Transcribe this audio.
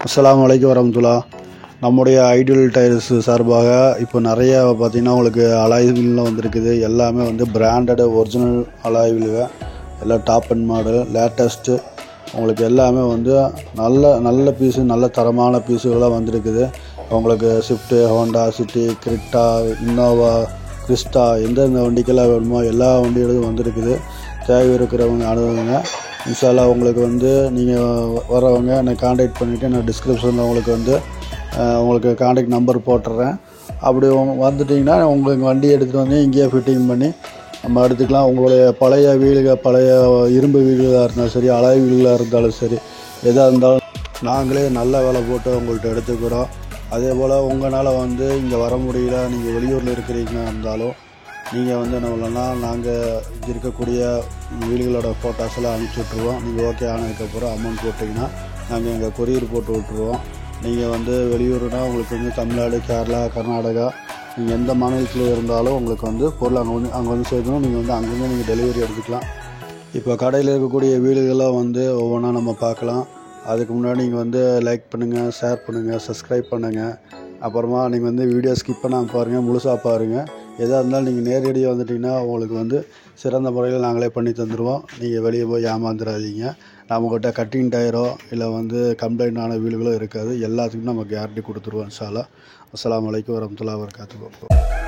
அஸ்ஸலாமு அலைக்கும் வரஹ்மத்துல்லாஹ். நம்முடைய ஐடியல் டயர்ஸ் சார்பாக இப்போ நிறைய பார்த்திங்கன்னா உங்களுக்கு அலாய் வீல்லாம் வந்திருக்குது. எல்லாமே வந்து பிராண்டடு ஒரிஜினல் அலாய் வீலுங்க, எல்லாம் டாப் அண்ட் மாடல் லேட்டஸ்ட்டு. உங்களுக்கு எல்லாமே வந்து நல்ல பீஸு, நல்ல தரமான பீஸுகளாக வந்திருக்குது. உங்களுக்கு Swift, Honda city, criteria, Innova, Crysta எந்தெந்த வண்டிக்கெல்லாம் வேணுமோ எல்லா வண்டிகளும் வந்திருக்குது. தேவை இருக்கிறவங்க அணுகுங்க. இன்ஷா அல்லாஹ் உங்களுக்கு வந்து நீங்கள் வரவங்க என்னை காண்டாக்ட் பண்ணிவிட்டு நான் டிஸ்கிரிப்ஷனில் உங்களுக்கு காண்டாக்ட் நம்பர் போட்டுறேன். அப்படி வந்துட்டிங்கன்னா உங்களுக்கு வண்டி எடுத்துகிட்டு வந்து இங்கேயே ஃபிட்டிங் பண்ணி நம்ம எடுத்துக்கலாம். உங்களுடைய பழைய வீலுகள், பழைய இரும்பு வீல்களாக இருந்தாலும் சரி, அலாய் வீல்களாக இருந்தாலும் சரி, எதாக இருந்தாலும் நாங்களே நல்ல விலை போட்டு உங்கள்கிட்ட எடுத்துக்கிறோம். அதே போல் உங்களால் வந்து இங்கே வர முடியல, நீங்கள் வெளியூரில் இருக்கிறீங்க இருந்தாலும் நீங்கள் வந்து என்ன பண்ணலன்னா நாங்கள் இருக்கக்கூடிய வீடுகளோட ஃபோட்டோஸெல்லாம் அனுப்பிச்சி விட்ருவோம். நீங்கள் ஓகே ஆனதுக்கப்புறம் அமௌண்ட் போட்டிங்கன்னா நாங்கள் எங்கள் கொரியர் போட்டு விட்ருவோம். நீங்கள் வந்து வெளியூர்னால் உங்களுக்கு வந்து தமிழ்நாடு, கேரளா, கர்நாடகா, நீங்கள் எந்த மாநிலத்தில் இருந்தாலும் உங்களுக்கு வந்து பொருள் அங்கே வந்து சேர்க்கணும். நீங்கள் வந்து அங்கேருந்து நீங்கள் டெலிவரி எடுத்துக்கலாம். இப்போ கடையில் இருக்கக்கூடிய வீடுகள்லாம் வந்து ஒவ்வொன்றா நம்ம பார்க்கலாம். அதுக்கு முன்னாடி நீங்கள் வந்து லைக் பண்ணுங்கள், ஷேர் பண்ணுங்கள், சப்ஸ்கிரைப் பண்ணுங்கள். அப்புறமா நீங்கள் வந்து வீடியோ ஸ்கிப் பண்ணாமல் பாருங்கள், முழுசாக பாருங்கள். எதாக இருந்தாலும் நீங்கள் நேரடியாக வந்துட்டிங்கன்னா உங்களுக்கு வந்து சிறந்த முறையில் நாங்களே பண்ணி தந்துடுவோம். நீங்கள் வெளியே போய் ஏமாந்துடாதீங்க. நம்மக்கிட்ட கட்டிங் டயரோ இல்லை வந்து கம்ப்ளைண்ட் ஆன வீலுகளோ இருக்காது. எல்லாத்துக்கும் நம்ம கேரண்டி கொடுத்துருவோம் இன்ஷா அல்லாஹ். அஸ்ஸலாமு அலைக்கும் வரஹ்மத்துல்லாஹி வபரகாத்துஹு.